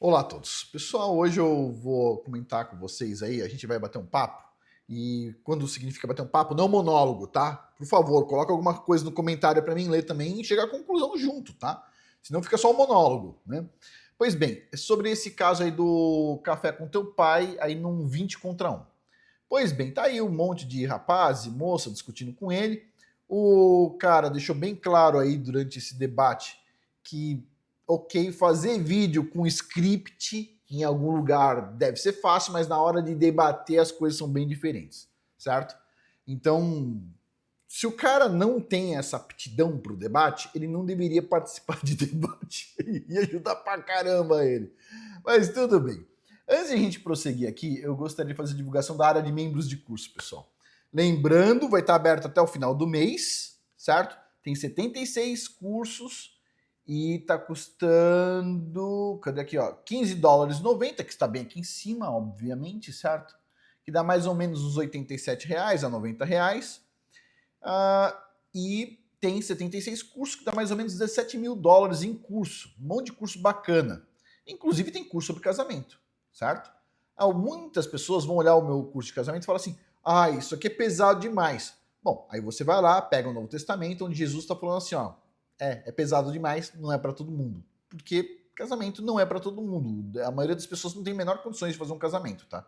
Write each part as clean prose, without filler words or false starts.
Olá a todos. Pessoal, hoje eu vou comentar com vocês aí, a gente vai bater um papo. E quando significa bater um papo, não monólogo, tá? Por favor, coloca alguma coisa no comentário para mim ler também e chegar à conclusão junto, tá? Senão fica só um monólogo, né? Pois bem, é sobre esse caso aí do café com teu pai, aí num 20 contra 1. Pois bem, tá aí um monte de rapaz e moça discutindo com ele. O cara deixou bem claro aí durante esse debate que, ok, fazer vídeo com script em algum lugar deve ser fácil, mas na hora de debater as coisas são bem diferentes, certo? Então, se o cara não tem essa aptidão para o debate, ele não deveria participar de debate. Ia ajudar pra caramba ele. Mas tudo bem. Antes de a gente prosseguir aqui, eu gostaria de fazer a divulgação da área de membros de curso, pessoal. Lembrando, vai estar aberto até o final do mês, certo? Tem 76 cursos e está custando, cadê aqui, ó, $15,90, que está bem aqui em cima, obviamente, certo? Que dá mais ou menos uns R$87 a R$90. E tem 76 cursos, que dá mais ou menos US$ 17 mil em curso. Um monte de curso bacana. Inclusive tem curso sobre casamento, certo? Muitas pessoas vão olhar o meu curso de casamento e falar assim, isso aqui é pesado demais. Bom, aí você vai lá, pega o Novo Testamento, onde Jesus está falando assim, ó, é pesado demais, não é para todo mundo. Porque casamento não é para todo mundo. A maioria das pessoas não tem a menor condições de fazer um casamento, tá?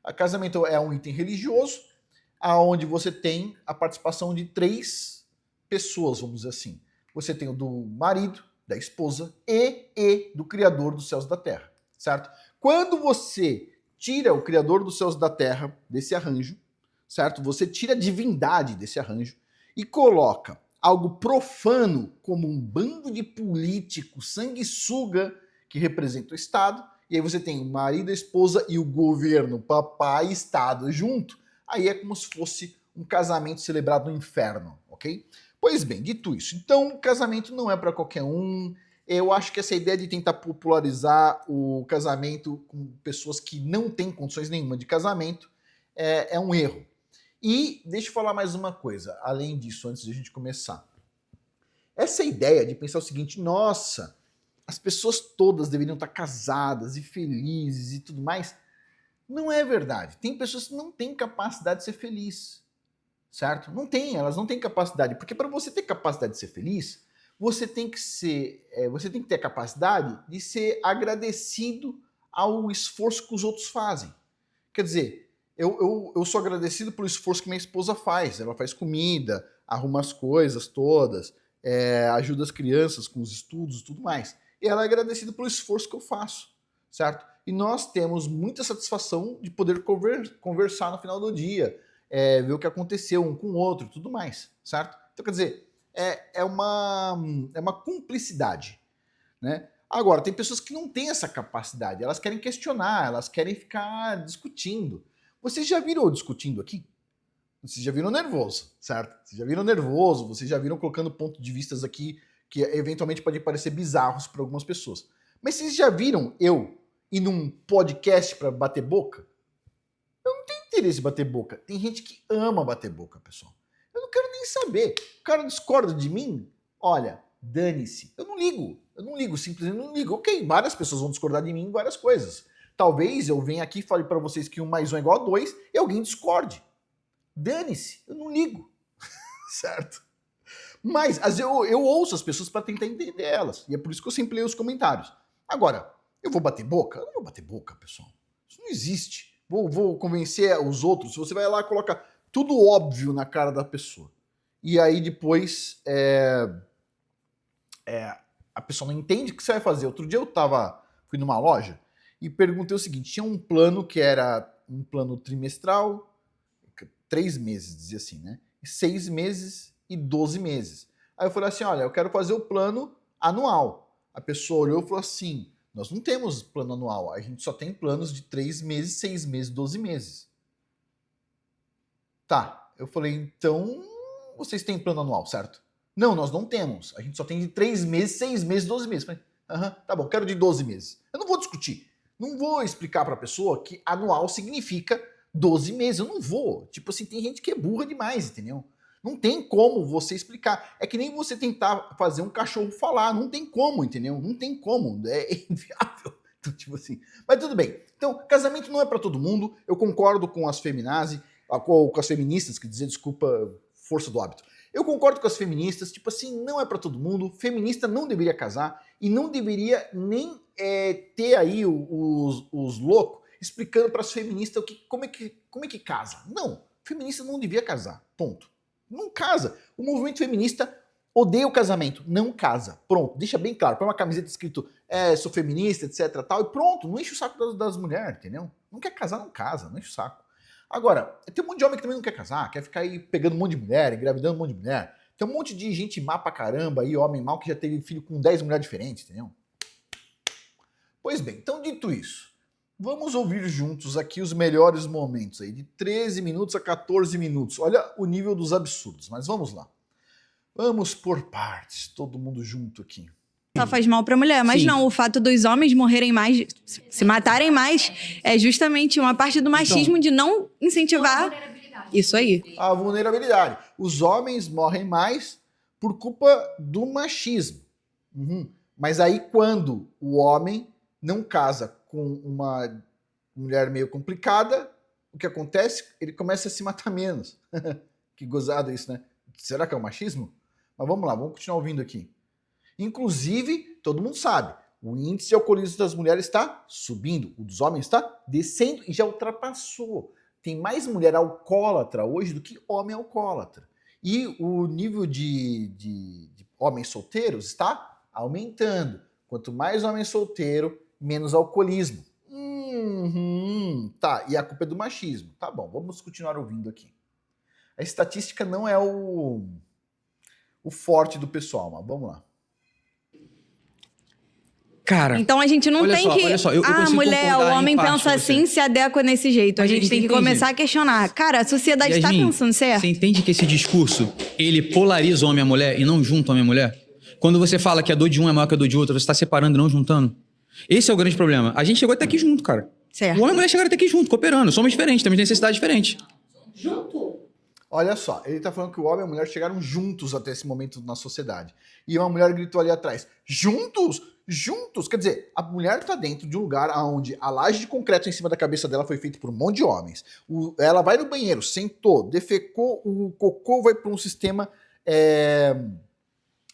O casamento é um item religioso, aonde você tem a participação de 3 pessoas, vamos dizer assim. Você tem o do marido, da esposa e do Criador dos céus e da terra, certo? Quando você tira o Criador dos céus e da terra desse arranjo, certo? Você tira a divindade desse arranjo e coloca algo profano como um bando de políticos sanguessuga que representa o Estado, e aí você tem o marido, a esposa e o governo, papai e Estado junto, aí é como se fosse um casamento celebrado no inferno, ok? Pois bem, dito isso, então casamento não é para qualquer um. Eu acho que essa ideia de tentar popularizar o casamento com pessoas que não têm condições nenhuma de casamento é um erro. E deixa eu falar mais uma coisa, além disso, antes de a gente começar. Essa ideia de pensar o seguinte, nossa, as pessoas todas deveriam estar casadas e felizes e tudo mais, não é verdade. Tem pessoas que não têm capacidade de ser feliz, certo? Não tem, elas não têm capacidade, porque para você ter capacidade de ser feliz, você tem que ter a capacidade de ser agradecido ao esforço que os outros fazem. Quer dizer, eu sou agradecido pelo esforço que minha esposa faz. Ela faz comida, arruma as coisas todas, ajuda as crianças com os estudos e tudo mais. E ela é agradecida pelo esforço que eu faço, certo? E nós temos muita satisfação de poder conversar no final do dia, ver o que aconteceu um com o outro e tudo mais, certo? Então, quer dizer, é uma cumplicidade, né? Agora, tem pessoas que não têm essa capacidade, elas querem questionar, elas querem ficar discutindo. Vocês já viram eu discutindo aqui? Vocês já viram nervoso, certo? Vocês já viram nervoso, vocês já viram colocando pontos de vistas aqui que eventualmente podem parecer bizarros para algumas pessoas. Mas vocês já viram eu ir num podcast para bater boca? Eu não tenho interesse em bater boca. Tem gente que ama bater boca, pessoal. Eu não quero nem saber. O cara discorda de mim? Olha, dane-se. Eu não ligo, simplesmente não ligo. Ok, várias pessoas vão discordar de mim em várias coisas. Talvez eu venha aqui e fale para vocês que 1 mais 1 é igual a 2 e alguém discorde. Dane-se, eu não ligo. Certo? Mas eu ouço as pessoas para tentar entender elas. E é por isso que eu sempre leio os comentários. Agora, eu vou bater boca? Eu não vou bater boca, pessoal. Isso não existe. Vou convencer os outros. Você vai lá e coloca tudo óbvio na cara da pessoa. E aí depois a pessoa não entende o que você vai fazer. Outro dia fui numa loja e perguntei o seguinte, tinha um plano que era um plano trimestral, 3 meses, dizia assim, né? 6 meses e 12 meses. Aí eu falei assim, olha, eu quero fazer o plano anual. A pessoa olhou e falou assim, nós não temos plano anual, a gente só tem planos de 3 meses, 6 meses, 12 meses. Tá, eu falei, então vocês têm plano anual, certo? Não, nós não temos. A gente só tem de 3 meses, 6 meses, 12 meses. Falei, tá bom, quero de 12 meses. Eu não vou discutir. Não vou explicar para a pessoa que anual significa 12 meses. Eu não vou. Tipo assim, tem gente que é burra demais, entendeu? Não tem como você explicar. É que nem você tentar fazer um cachorro falar. Não tem como, entendeu? Não tem como. É inviável. Então, tipo assim, mas tudo bem. Então, casamento não é para todo mundo. Eu concordo com as feminazes, com as feministas, que dizer, desculpa, força do hábito. Eu concordo com as feministas, tipo assim, não é para todo mundo. Feminista não deveria casar e não deveria nem ter aí os loucos explicando para as feministas como é que casa. Não, feminista não devia casar, ponto. Não casa. O movimento feminista odeia o casamento, não casa. Pronto, deixa bem claro. Põe uma camiseta escrito, sou feminista, etc, tal, e pronto, não enche o saco das mulheres, entendeu? Não quer casar, não casa, não enche o saco. Agora, tem um monte de homem que também não quer casar, quer ficar aí pegando um monte de mulher, engravidando um monte de mulher. Tem um monte de gente má pra caramba aí, homem mau, que já teve filho com 10 mulheres diferentes, entendeu? Pois bem, então dito isso, vamos ouvir juntos aqui os melhores momentos aí, de 13 minutos a 14 minutos. Olha o nível dos absurdos, mas vamos lá. Vamos por partes, todo mundo junto aqui. Só faz mal pra mulher, mas Sim. não, o fato dos homens morrerem mais, se matarem mais, é justamente uma parte do machismo de não incentivar isso aí. A vulnerabilidade. Os homens morrem mais por culpa do machismo. Mas aí quando o homem não casa com uma mulher meio complicada, o que acontece? Ele começa a se matar menos. Que gozado isso, né? Será que é o machismo? Mas vamos lá, vamos continuar ouvindo aqui. Inclusive, todo mundo sabe, o índice de alcoolismo das mulheres está subindo, o dos homens está descendo e já ultrapassou. Tem mais mulher alcoólatra hoje do que homem alcoólatra. E o nível de homens solteiros está aumentando. Quanto mais homem solteiro, menos alcoolismo. Tá, e a culpa é do machismo. Tá bom, vamos continuar ouvindo aqui. A estatística não é o forte do pessoal, mas vamos lá. Cara, Então a gente não olha tem só, que. olha só, eu a consigo mulher, o concordar em homem parte pensa com você. assim, se adequa nesse jeito. A Mas gente tem que entende? começar a questionar. Cara, a sociedade está Yasmin, pensando certo? Você entende que esse discurso, ele polariza o homem e a mulher e não junta o homem e a mulher? Quando você fala que a dor de um é maior que a dor de outro, você está separando e não juntando? Esse é o grande problema. A gente chegou até aqui junto, cara. Certo. O homem e a mulher chegaram até aqui junto, cooperando. Somos diferentes, temos necessidades diferentes. Olha só, ele tá falando que o homem e a mulher chegaram juntos até esse momento na sociedade. E uma mulher gritou ali atrás, juntos? Juntos? Quer dizer, a mulher tá dentro de um lugar onde a laje de concreto em cima da cabeça dela foi feita por um monte de homens. Ela vai no banheiro, sentou, defecou, o cocô vai para um sistema,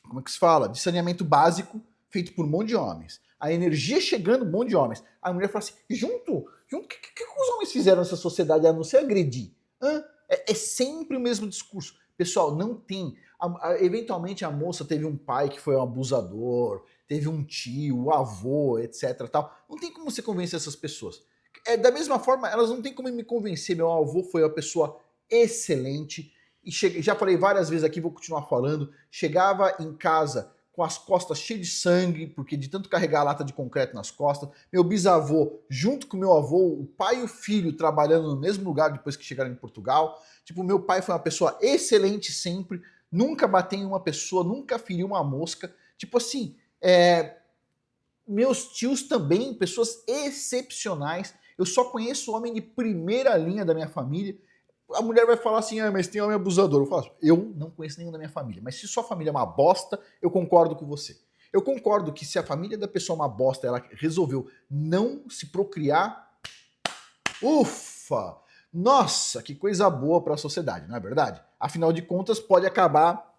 como é que se fala? De saneamento básico, feito por um monte de homens. A energia chegando, um monte de homens. A mulher fala assim, junto? O que os homens fizeram nessa sociedade a não se agredir? É sempre o mesmo discurso. Pessoal, não tem. Eventualmente a moça teve um pai que foi um abusador, teve um tio, um avô, etc. Tal. Não tem como você convencer essas pessoas. Da mesma forma, elas não tem como me convencer. Meu avô foi uma pessoa excelente. E já falei várias vezes aqui, vou continuar falando. Chegava em casa com as costas cheias de sangue, porque de tanto carregar a lata de concreto nas costas. Meu bisavô, junto com meu avô, o pai e o filho trabalhando no mesmo lugar depois que chegaram em Portugal. Tipo, meu pai foi uma pessoa excelente sempre, nunca bateu em uma pessoa, nunca feriu uma mosca. Tipo assim, meus tios também, pessoas excepcionais. Eu só conheço homem de primeira linha da minha família. A mulher vai falar assim, mas tem homem abusador. Eu falo assim, eu não conheço nenhum da minha família, mas se sua família é uma bosta, eu concordo com você. Eu concordo que se a família da pessoa é uma bosta, ela resolveu não se procriar, ufa! Nossa, que coisa boa para a sociedade, não é verdade? Afinal de contas, pode acabar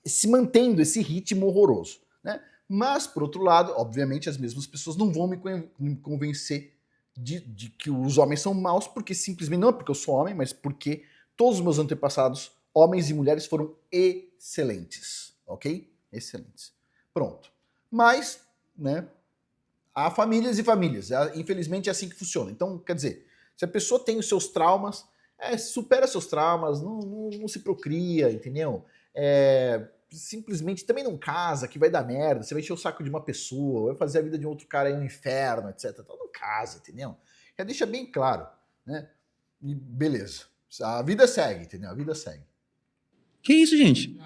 se mantendo esse ritmo horroroso, né? Mas, por outro lado, obviamente, as mesmas pessoas não vão me convencer de que os homens são maus, porque simplesmente, não é porque eu sou homem, mas porque todos os meus antepassados, homens e mulheres, foram excelentes, ok? Excelentes. Pronto. Mas, né, há famílias e famílias, infelizmente é assim que funciona. Então, quer dizer, se a pessoa tem os seus traumas, supera seus traumas, não se procria, entendeu? Simplesmente também não casa, que vai dar merda, você vai encher o saco de uma pessoa, vai fazer a vida de um outro cara aí no inferno, etc. Então não casa, entendeu? Já deixa bem claro, né? E beleza. A vida segue, entendeu? A vida segue. Que isso, gente?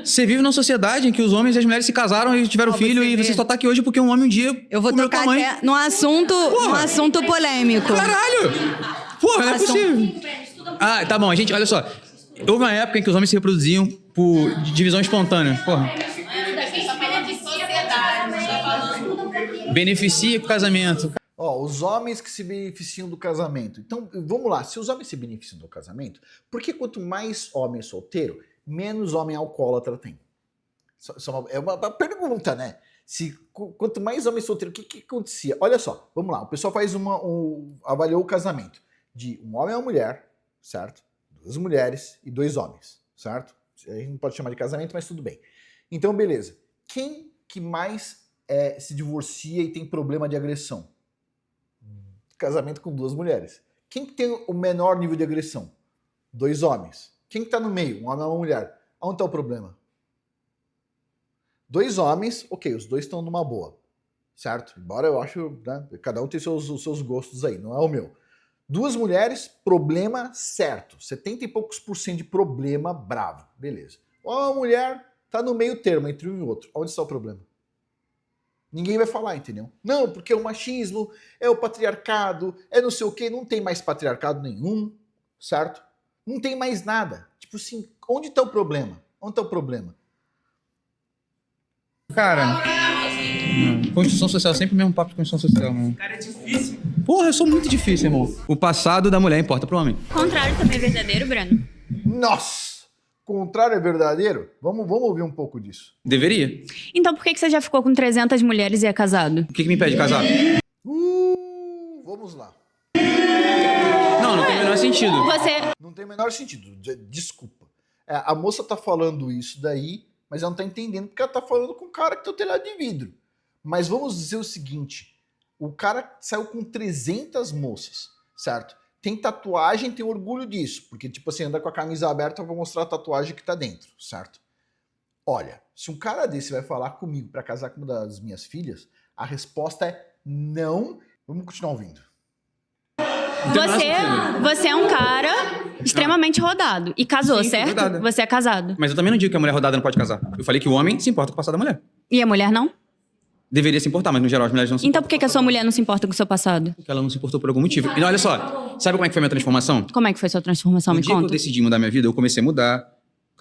Você vive numa sociedade em que os homens e as mulheres se casaram e tiveram filho e você só tá aqui hoje porque um homem um dia Eu vou comeu tocar tua mãe. até num assunto polêmico. Caralho! Porra, não é possível. Ah, tá bom, gente, olha só. Houve uma época em que os homens se reproduziam por divisão espontânea. Porra. beneficia com o casamento. Ó, os homens que se beneficiam do casamento. Então, vamos lá. Se os homens se beneficiam do casamento, por que quanto mais homem solteiro, menos homem alcoólatra tem? É uma pergunta, né? Quanto mais homem solteiro, o que acontecia? Olha só, vamos lá. O pessoal avaliou o casamento de um homem e uma mulher, certo? 2 mulheres e 2 homens, certo? A gente não pode chamar de casamento, mas tudo bem. Então, beleza. Quem que mais se divorcia e tem problema de agressão? Casamento com 2 mulheres. Quem que tem o menor nível de agressão? 2 homens. Quem que tá no meio? Um homem e uma mulher. Onde tá o problema? 2 homens, ok, os 2 estão numa boa, certo? Embora eu acho, né, cada um tem os seus gostos aí, não é o meu. 2 mulheres, problema certo. 70 e poucos % de problema bravo. Beleza. Uma mulher tá no meio termo entre um e outro. Onde está o problema? Ninguém vai falar, entendeu? Não, porque é o machismo, é o patriarcado, é não sei o quê. Não tem mais patriarcado nenhum, certo? Não tem mais nada. Tipo assim, onde está o problema? Onde está o problema? Cara, construção social, sempre o mesmo papo de construção social, mano. Cara, é difícil. Porra, eu sou muito difícil, irmão. O passado da mulher importa pro homem. O contrário também é verdadeiro, Breno? Nossa! Contrário é verdadeiro? Vamos ouvir um pouco disso. Deveria. Então por que você já ficou com 300 mulheres e é casado? O que me impede de casar? Vamos lá. Não tem o menor sentido. Não tem o menor sentido. Desculpa. A moça tá falando isso daí, mas ela não tá entendendo porque ela tá falando com um cara que tem o telhado de vidro. Mas vamos dizer o seguinte. O cara saiu com 300 moças, certo? Tem tatuagem, tem orgulho disso. Porque, tipo assim, anda com a camisa aberta pra mostrar a tatuagem que tá dentro, certo? Olha, se um cara desse vai falar comigo pra casar com uma das minhas filhas, a resposta é não. Vamos continuar ouvindo. Você é um cara extremamente rodado. E casou, Sim, certo? rodada. Você é casado. Mas eu também não digo que a mulher rodada não pode casar. Eu falei que o homem se importa com o passado da mulher. E a mulher não? Deveria se importar, mas no geral as mulheres não se Então importam. por que a sua mulher não se importa com o seu passado? Porque ela não se importou por algum motivo. E olha só, sabe como é que foi a minha transformação? Como é que foi sua transformação? No Me dia que eu conta. decidi mudar minha vida, eu comecei a mudar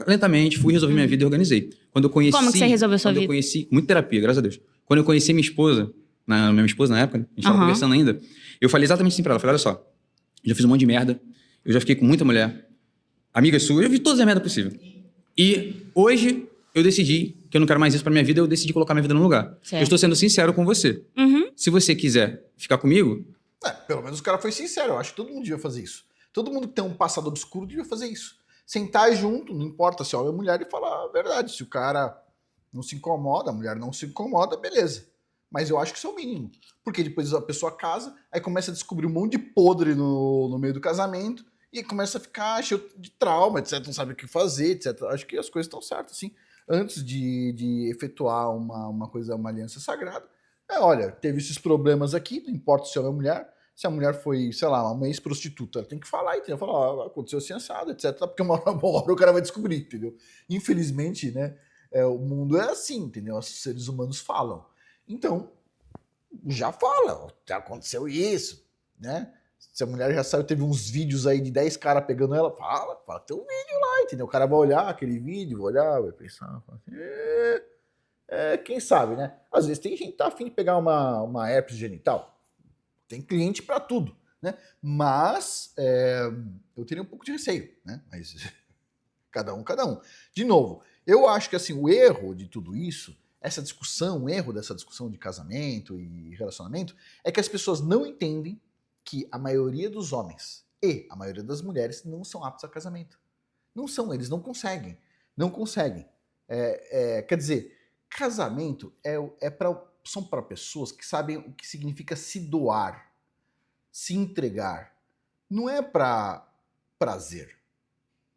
lentamente, fui resolver minha vida e organizei. Quando eu conheci... Como que você resolveu sua quando vida? Eu conheci... Muita terapia, graças a Deus. Quando eu conheci minha esposa, minha esposa na época, né? A gente tava conversando ainda, eu falei exatamente assim pra ela. Eu falei, olha só, eu já fiz um monte de merda, eu já fiquei com muita mulher, amiga sua, eu já vi todas as merdas possíveis. E hoje eu decidi que eu não quero mais isso pra minha vida, eu decidi colocar minha vida no lugar. Certo. Eu estou sendo sincero com você. Uhum. Se você quiser ficar comigo... Pelo menos o cara foi sincero. Eu acho que todo mundo devia fazer isso. Todo mundo que tem um passado obscuro devia fazer isso. Sentar junto, não importa se é homem ou mulher, e falar a verdade. Se o cara não se incomoda, a mulher não se incomoda, beleza. Mas eu acho que isso é o mínimo. Porque depois a pessoa casa, aí começa a descobrir um monte de podre no meio do casamento, e começa a ficar cheio de trauma, etc. Não sabe o que fazer, etc. Acho que as coisas estão certas, assim. Antes de efetuar uma aliança sagrada, olha, teve esses problemas aqui, não importa se é uma mulher, se a mulher foi, sei lá, uma ex-prostituta, ela tem que falar, entendeu? Falar, aconteceu assim, assado, etc. Porque uma hora o cara vai descobrir, entendeu? Infelizmente, né, o mundo é assim, entendeu? Os seres humanos falam. Então, já fala, já aconteceu isso, né? Se a mulher já saiu, teve uns vídeos aí de 10 caras pegando ela, fala, tem um vídeo lá, entendeu? O cara vai olhar aquele vídeo, vai olhar, vai pensar, fala assim, quem sabe, né? Às vezes tem gente que tá afim de pegar uma herpes genital. Tem cliente pra tudo, né? Mas eu teria um pouco de receio, né? Mas cada um. De novo, eu acho que assim, o erro de tudo isso, essa discussão, o erro dessa discussão de casamento e relacionamento, é que as pessoas não entendem que a maioria dos homens e a maioria das mulheres não são aptos a casamento. Não são, eles não conseguem. Não conseguem. Quer dizer, casamento são para pessoas que sabem o que significa se doar, se entregar. Não é para prazer.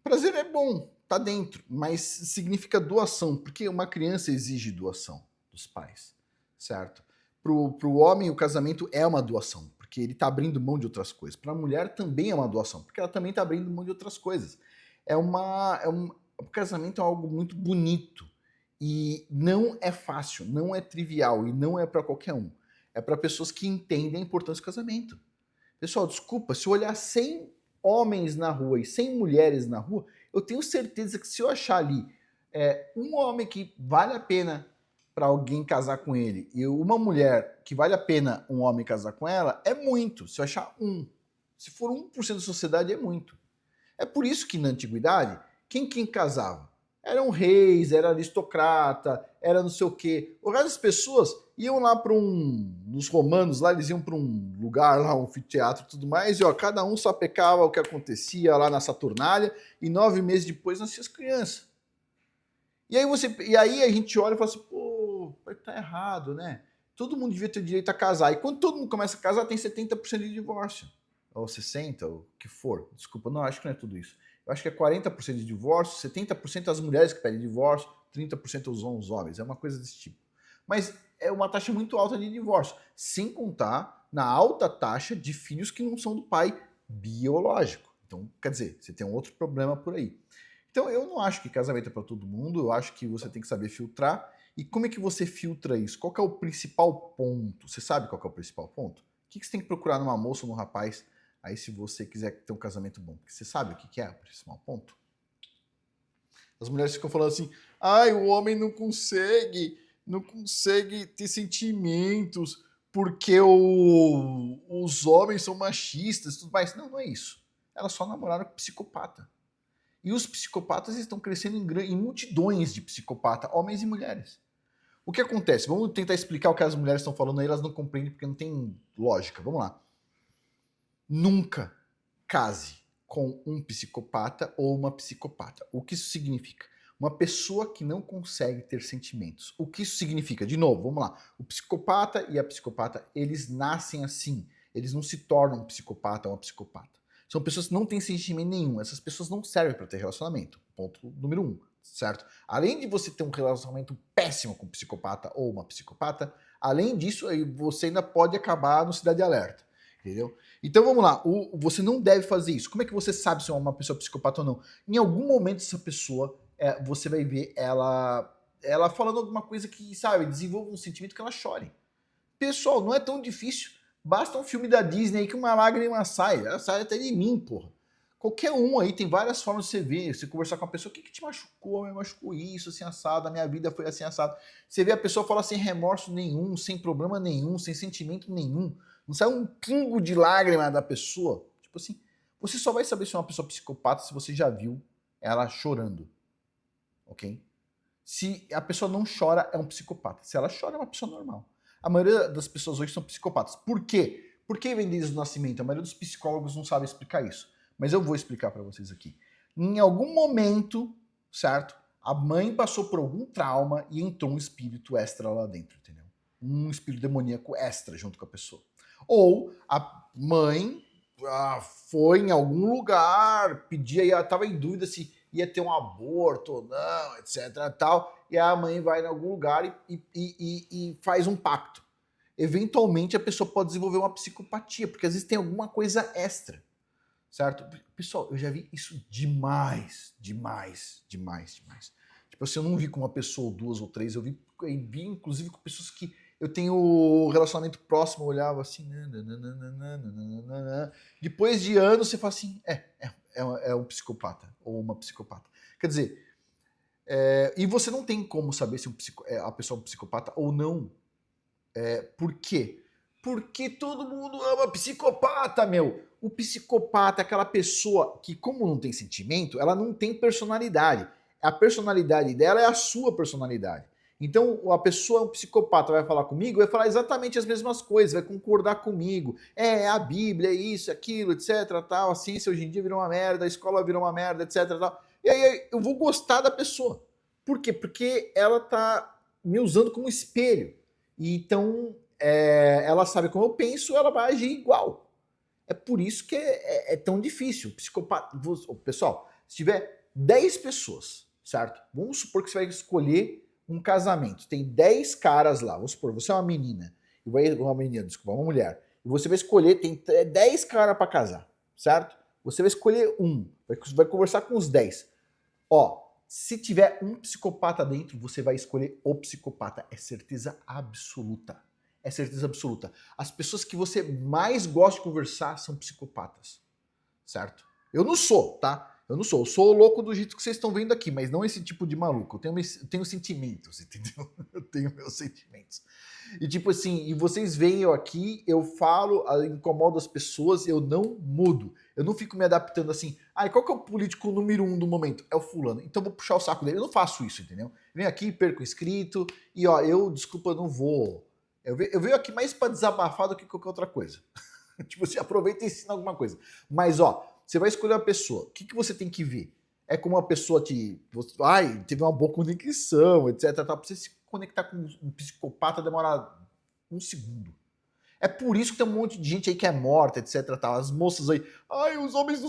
Prazer é bom, tá dentro, mas significa doação, porque uma criança exige doação dos pais, certo? Pro homem, o casamento é uma doação, porque ele tá abrindo mão de outras coisas. Para a mulher também é uma doação, porque ela também tá abrindo mão de outras coisas. O casamento é algo muito bonito e não é fácil, não é trivial e não é para qualquer um. É para pessoas que entendem a importância do casamento. Pessoal, desculpa, se eu olhar 100 homens na rua e 100 mulheres na rua, eu tenho certeza que se eu achar ali um homem que vale a pena para alguém casar com ele e uma mulher que vale a pena um homem casar com ela, é muito. Se eu achar um. Se for 1% da sociedade, é muito. É por isso que na antiguidade, quem casava? Eram reis, era aristocrata, era não sei o quê. O resto das pessoas iam lá para nos romanos, lá eles iam para um lugar, lá um anfiteatro e tudo mais, e ó, cada um sapecava o que acontecia lá na Saturnália, e 9 meses depois nasciam as crianças. E aí a gente olha e fala assim, pô, tá errado, né? Todo mundo devia ter direito a casar. E quando todo mundo começa a casar, tem 70% de divórcio. Ou 60%, ou o que for. Desculpa, não, acho que não é tudo isso. Eu acho que é 40% de divórcio, 70% as mulheres que pedem divórcio, 30% os homens. É uma coisa desse tipo. Mas é uma taxa muito alta de divórcio. Sem contar na alta taxa de filhos que não são do pai biológico. Então, quer dizer, você tem um outro problema por aí. Então, eu não acho que casamento é para todo mundo, eu acho que você tem que saber filtrar. E como é que você filtra isso? Qual que é o principal ponto? Você sabe qual que é o principal ponto? O que você tem que procurar numa moça ou num rapaz, aí se você quiser ter um casamento bom? Porque você sabe o que é o principal ponto? As mulheres ficam falando assim, ai, o homem não consegue ter sentimentos porque os homens são machistas e tudo mais. Não, não é isso. Elas só namoraram com psicopata. E os psicopatas estão crescendo em multidões de psicopatas, homens e mulheres. O que acontece? Vamos tentar explicar o que as mulheres estão falando aí, elas não compreendem porque não tem lógica. Vamos lá. Nunca case com um psicopata ou uma psicopata. O que isso significa? Uma pessoa que não consegue ter sentimentos. O que isso significa? De novo, vamos lá. O psicopata e a psicopata, eles nascem assim. Eles não se tornam um psicopata ou uma psicopata. São pessoas que não têm sentimento nenhum. Essas pessoas não servem para ter relacionamento. Ponto número 1, certo? Além de você ter um relacionamento péssimo com um psicopata ou uma psicopata, além disso, você ainda pode acabar no Cidade Alerta. Entendeu? Então vamos lá, você não deve fazer isso. Como é que você sabe se é uma pessoa psicopata ou não? Em algum momento essa pessoa, você vai ver ela falando alguma coisa que, sabe, desenvolva um sentimento que ela chore. Pessoal, não é tão difícil. Basta um filme da Disney aí que uma lágrima sai. Ela sai até de mim, porra. Qualquer um aí, tem várias formas de você ver. Você conversar com a pessoa, o que te machucou? Me machucou isso, assim, assado. A minha vida foi assim, assado. Você vê a pessoa falar sem remorso nenhum, sem problema nenhum, sem sentimento nenhum. Não sai um pingo de lágrima da pessoa. Tipo assim, você só vai saber se é uma pessoa psicopata se você já viu ela chorando. Ok? Se a pessoa não chora, é um psicopata. Se ela chora, é uma pessoa normal. A maioria das pessoas hoje são psicopatas. Por quê? Por que vem desde o nascimento? A maioria dos psicólogos não sabe explicar isso. Mas eu vou explicar para vocês aqui. Em algum momento, certo? A mãe passou por algum trauma e entrou um espírito extra lá dentro, entendeu? Um espírito demoníaco extra junto com a pessoa. Ou a mãe foi em algum lugar, estava em dúvida se ia ter um aborto ou não, etc. Tal, e a mãe vai em algum lugar e faz um pacto. Eventualmente a pessoa pode desenvolver uma psicopatia, porque às vezes tem alguma coisa extra, certo? Pessoal, eu já vi isso demais. Tipo assim, eu não vi com uma pessoa, ou 2 ou 3, eu vi inclusive com pessoas que eu tenho relacionamento próximo, eu olhava assim, depois de anos você fala assim, é um psicopata ou uma psicopata. Quer dizer, e você não tem como saber se a pessoa é um psicopata ou não. Por quê? Porque todo mundo ama psicopata, meu. O psicopata é aquela pessoa que, como não tem sentimento, ela não tem personalidade. A personalidade dela é a sua personalidade. Então, a pessoa, um psicopata, vai falar comigo, vai falar exatamente as mesmas coisas, vai concordar comigo. A Bíblia, é isso, aquilo, etc, tal. A ciência hoje em dia virou uma merda, a escola virou uma merda, etc, tal. E aí eu vou gostar da pessoa. Por quê? Porque ela tá me usando como espelho. E então, ela sabe como eu penso, ela vai agir igual. É por isso que é tão difícil. Psicopata. Pessoal, se tiver 10 pessoas, certo? Vamos supor que você vai escolher um casamento. Tem 10 caras lá. Vamos supor, você é uma menina. Uma mulher. E você vai escolher, tem 10 caras para casar, certo? Você vai escolher um. Vai conversar com os 10. Ó, se tiver um psicopata dentro, você vai escolher o psicopata. É certeza absoluta. É certeza absoluta. As pessoas que você mais gosta de conversar são psicopatas. Certo? Eu não sou, tá? Eu sou o louco do jeito que vocês estão vendo aqui, mas não esse tipo de maluco. Eu tenho sentimentos, entendeu? Eu tenho meus sentimentos. E tipo assim, e vocês veem eu aqui, eu falo, incomodo as pessoas, eu não mudo. Eu não fico me adaptando assim, qual que é o político número 1 do momento? É o fulano. Então eu vou puxar o saco dele. Eu não faço isso, entendeu? Eu venho aqui, perco o inscrito, e ó, desculpa, eu não vou. Eu venho aqui mais pra desabafar do que qualquer outra coisa. Tipo assim, aproveita e ensina alguma coisa. Mas ó, você vai escolher uma pessoa, o que você tem que ver? É como uma pessoa teve uma boa conexão, etc. Pra você se conectar com um psicopata demora um segundo. É por isso que tem um monte de gente aí que é morta, etc. As moças aí, os homens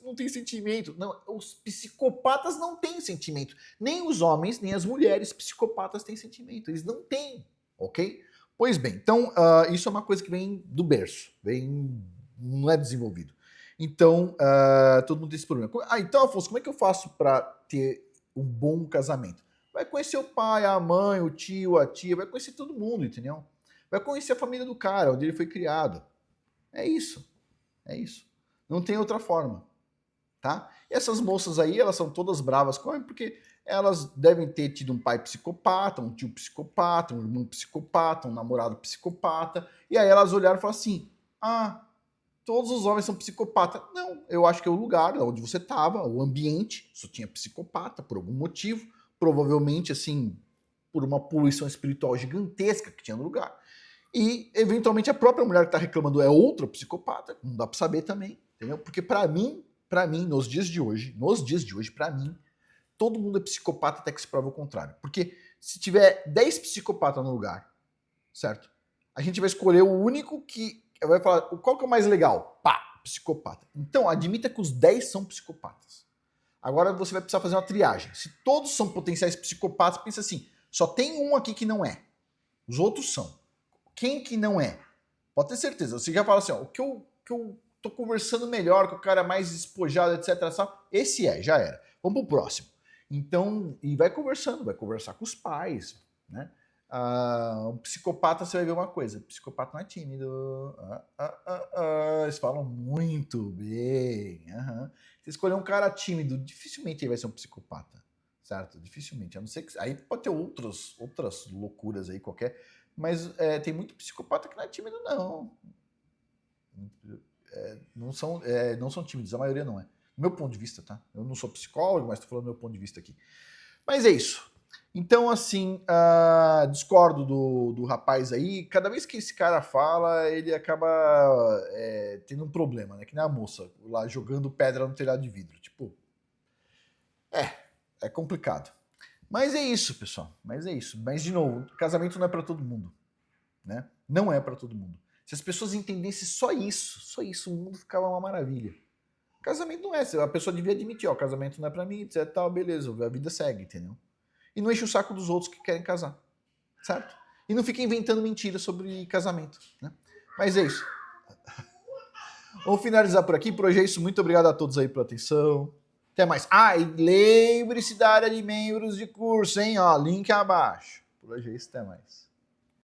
não têm sentimento. Não, os psicopatas não têm sentimento. Nem os homens, nem as mulheres psicopatas têm sentimento. Eles não têm, ok? Pois bem, então isso é uma coisa que vem do berço, não é desenvolvido. Então, todo mundo tem esse problema. Então, Afonso, como é que eu faço para ter um bom casamento? Vai conhecer o pai, a mãe, o tio, a tia, vai conhecer todo mundo, entendeu? Vai conhecer a família do cara, onde ele foi criado. É isso. Não tem outra forma, tá? E essas moças aí, elas são todas bravas com ele, porque elas devem ter tido um pai psicopata, um tio psicopata, um irmão psicopata, um namorado psicopata, e aí elas olharam e falaram assim, todos os homens são psicopatas. Não, eu acho que é o lugar onde você estava, o ambiente, só tinha psicopata por algum motivo, provavelmente, assim, por uma poluição espiritual gigantesca que tinha no lugar. E, eventualmente, a própria mulher que está reclamando é outra psicopata, não dá para saber também, entendeu? Porque para mim, nos dias de hoje, para mim, todo mundo é psicopata até que se prova o contrário. Porque se tiver 10 psicopatas no lugar, certo? A gente vai escolher o único que vai falar, qual que é o mais legal? Psicopata. Então, admita que os 10 são psicopatas. Agora você vai precisar fazer uma triagem. Se todos são potenciais psicopatas, pensa assim, só tem um aqui que não é. Os outros são. Quem que não é? Pode ter certeza. Você já fala assim, o que eu tô conversando melhor, com o cara mais despojado, etc. Esse já era. Vamos pro próximo. Então, e vai conversar com os pais, né? Um psicopata, você vai ver uma coisa, psicopata não é tímido, eles falam muito bem, Se escolher um cara tímido, dificilmente ele vai ser um psicopata, certo? Dificilmente, a não ser que, aí pode ter outras loucuras aí qualquer, mas tem muito psicopata que não é tímido não, não são tímidos, a maioria não é, do meu ponto de vista, tá? Eu não sou psicólogo, mas tô falando do meu ponto de vista aqui, mas é isso. Então, assim, discordo do rapaz aí. Cada vez que esse cara fala, ele acaba tendo um problema, né? Que nem a moça lá jogando pedra no telhado de vidro. Tipo, é complicado. Mas é isso, pessoal. Mas, de novo, casamento não é pra todo mundo, né? Não é pra todo mundo. Se as pessoas entendessem só isso, o mundo ficava uma maravilha. Casamento não é. A pessoa devia admitir, casamento não é pra mim, etc. Tal, beleza, a vida segue, entendeu? E não enche o saco dos outros que querem casar, certo? E não fica inventando mentiras sobre casamento, né? Mas é isso. Vamos finalizar por aqui. Por hoje é isso. Muito obrigado a todos aí pela atenção. Até mais. E lembre-se da área de membros de curso, hein? Link abaixo. Por hoje é isso. Até mais.